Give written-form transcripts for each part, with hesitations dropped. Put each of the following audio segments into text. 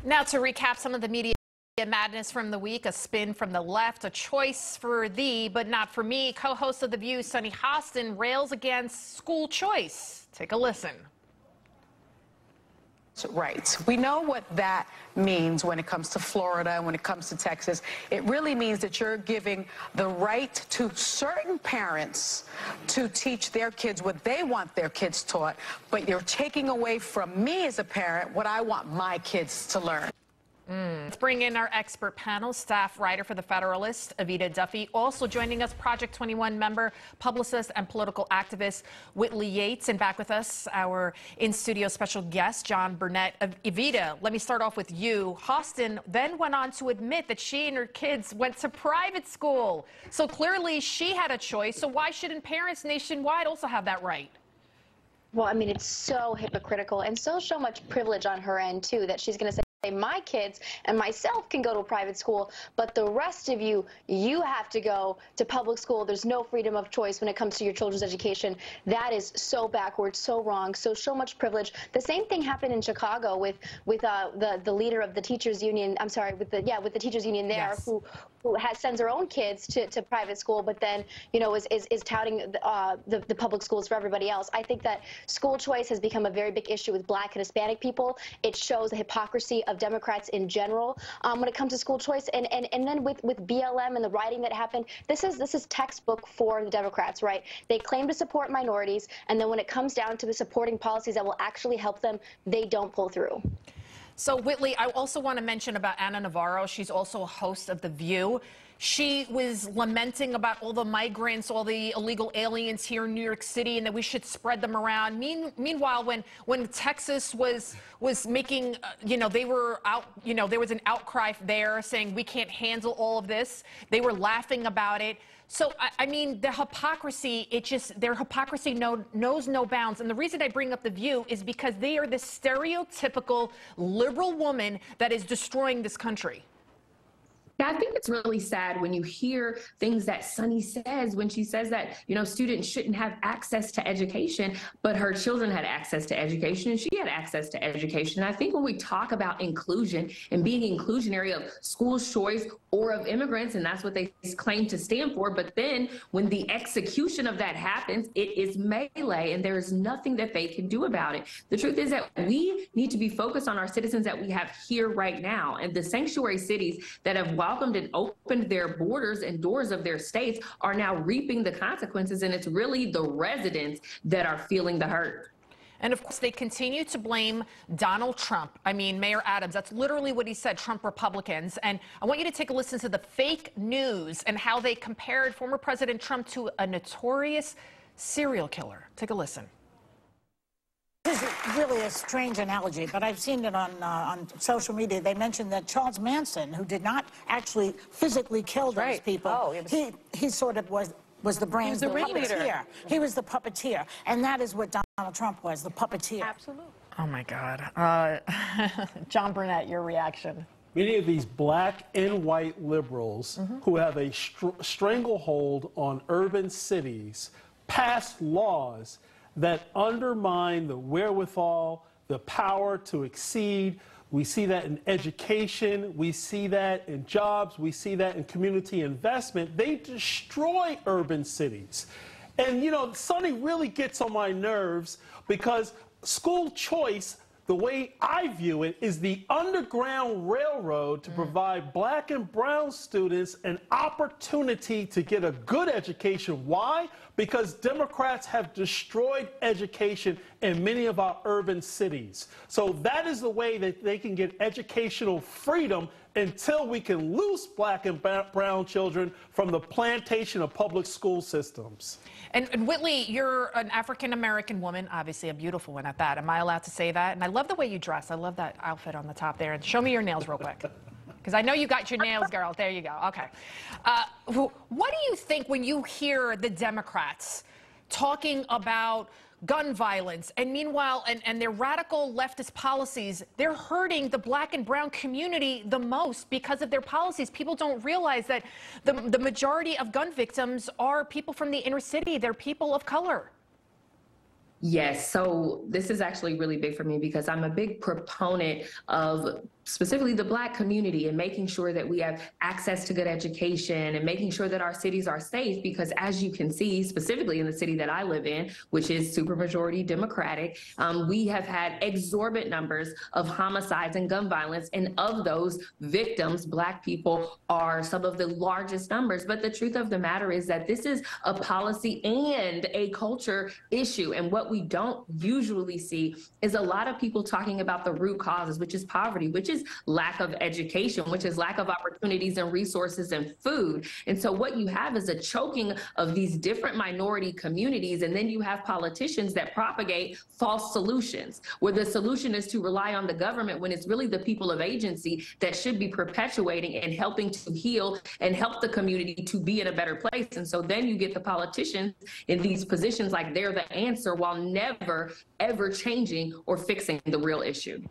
Now to recap some of the media madness from the week, a spin from the left, a choice for thee, but not for me. Co-host of The View, Sunny Hostin, rails against school choice. Take a listen. Rights. We know what that means when it comes to Florida and when it comes to Texas. It really means that you're giving the right to certain parents to teach their kids what they want their kids taught, but you're taking away from me as a parent what I want my kids to learn. Let's bring in our expert panel, staff writer for The Federalist, Evita Duffy. Also joining us, Project 21 member, publicist, and political activist, Whitley Yates. And back with us, our in-studio special guest, John Burnett. Evita, let me start off with you. Hostin then went on to admit that she and her kids went to private school. So clearly she had a choice. So why shouldn't parents nationwide also have that right? Well, I mean, it's so hypocritical and so much privilege on her end, too, that she's going to say, my kids and myself can go to a private school, but the rest of you have to go to public school. There's no freedom of choice when it comes to your children's education. That is so backwards, so wrong, so much privilege. The same thing happened in Chicago with the leader of the teachers union. I'm sorry, with the teachers union there, yes, who sends her own kids to private school, but then is touting the public schools for everybody else. I think that school choice has become a very big issue with Black and Hispanic people. It shows the hypocrisy of Democrats in general when it comes to school choice, and then with BLM and the rioting that happened, this is textbook for the Democrats, right? They claim to support minorities, and then when it comes down to the supporting policies that will actually help them, they don't pull through. So, Whitley, I also want to mention about Ana Navarro. She's also a host of The View. She was lamenting about all the migrants, all the illegal aliens here in New York City, and that we should spread them around. Meanwhile, when Texas was making, they were out, there was an outcry there saying we can't handle all of this. They were laughing about it. So, I mean, the hypocrisy, their hypocrisy knows no bounds. And the reason I bring up The View is because they are the stereotypical liberal woman that is destroying this country. I think it's really sad when you hear things that Sunny says when she says that, students shouldn't have access to education, but her children had access to education and she had access to education. And I think when we talk about inclusion and being inclusionary of school choice or of immigrants, and that's what they claim to stand for, but then when the execution of that happens, it is melee and there is nothing that they can do about it. The truth is that we need to be focused on our citizens that we have here right now, and the sanctuary cities that have welcomed and opened their borders and doors of their states are now reaping the consequences, and it's really the residents that are feeling the hurt. And of course, they continue to blame Donald Trump. I mean, Mayor Adams, that's literally what he said, Trump Republicans. And I want you to take a listen to the fake news and how they compared former President Trump to a notorious serial killer. Take a listen. This is really a strange analogy, but I've seen it on social media. They mentioned that Charles Manson, who did not actually physically kill those people, he sort of was the brains, the puppeteer. He was the puppeteer, and that is what Donald Trump was, the puppeteer. Absolutely. Oh my God. John Burnett, your reaction. Many of these Black and white liberals who have a stranglehold on urban cities pass laws that undermine the wherewithal, the power to exceed. We see that in education, we see that in jobs, we see that in community investment. They destroy urban cities. And, Sunny really gets on my nerves because school choice, the way I view it, is the Underground Railroad to provide Black and brown students an opportunity to get a good education. Why? Because Democrats have destroyed education in many of our urban cities. So that is the way that they can get educational freedom until we can loose Black and brown children from the plantation of public school systems. And Whitley, you're an African-American woman, obviously a beautiful one at that. Am I allowed to say that? And I love the way you dress. I love that outfit on the top there. And show me your nails real quick. Because I know you got your nails, girl. There you go. Okay. What do you think when you hear the Democrats talking about gun violence, and meanwhile, and their radical leftist policies, they're hurting the Black and brown community the most because of their policies? People don't realize that the majority of gun victims are people from the inner city. They're people of color. Yes, so this is actually really big for me because I'm a big proponent of specifically the Black community, and making sure that we have access to good education and making sure that our cities are safe, because as you can see, specifically in the city that I live in, which is supermajority Democratic, we have had exorbitant numbers of homicides and gun violence, and of those victims, Black people are some of the largest numbers. But the truth of the matter is that this is a policy and a culture issue, and what we don't usually see is a lot of people talking about the root causes, which is poverty, which is lack of education, which is lack of opportunities and resources and food. And so what you have is a choking of these different minority communities, and then you have politicians that propagate false solutions, where the solution is to rely on the government when it's really the people of agency that should be perpetuating and helping to heal and help the community to be in a better place. And so then you get the politicians in these positions like they're the answer, while never, ever changing or fixing the real issue.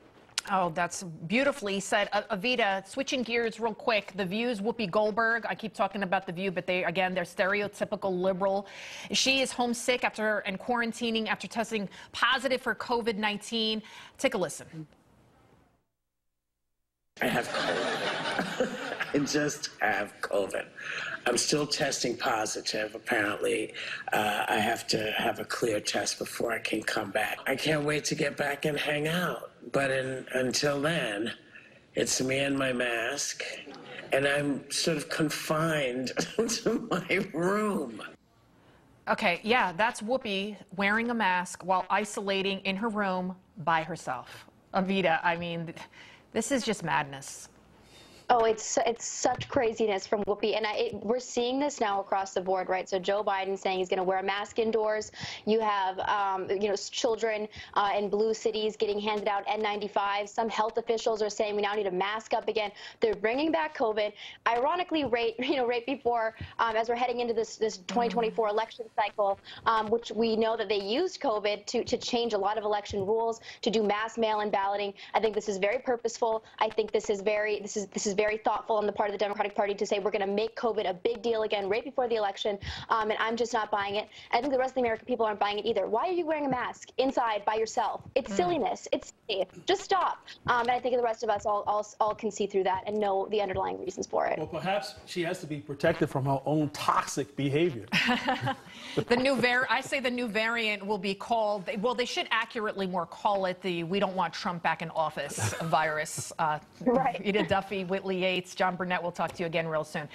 Oh, that's beautifully said. Avita, switching gears real quick, The View's Whoopi Goldberg. I keep talking about The View, but they're stereotypical liberal. She is homesick and quarantining after testing positive for COVID-19. Take a listen. I have COVID. I just have COVID. I'm still testing positive, apparently. I have to have a clear test before I can come back. I can't wait to get back and hang out. But until then, it's me and my mask, and I'm sort of confined to my room. Okay, yeah, that's Whoopi wearing a mask while isolating in her room by herself. Avita, I mean, this is just madness. Oh, it's such craziness from Whoopi, and we're seeing this now across the board, right? So Joe Biden saying he's going to wear a mask indoors. You have, children in blue cities getting handed out N95s. Some health officials are saying we now need to mask up again. They're bringing back COVID. Ironically, right before, as we're heading into this 2024 election cycle, which we know that they used COVID to change a lot of election rules, to do mass mail-in balloting. I think this is very purposeful. I think this is very thoughtful on the part of the Democratic Party to say we're going to make COVID a big deal again right before the election, and I'm just not buying it. I think the rest of the American people aren't buying it either. Why are you wearing a mask inside by yourself? It's silliness. It's silly. Just stop. And I think the rest of us all can see through that and know the underlying reasons for it. Well, perhaps she has to be protected from her own toxic behavior. I say the new variant will be called, well, they should accurately more call it the "we don't want Trump back in office" virus. Right. Ida Duffy, Whitley Yates, John Burnett, we'll talk to you again real soon.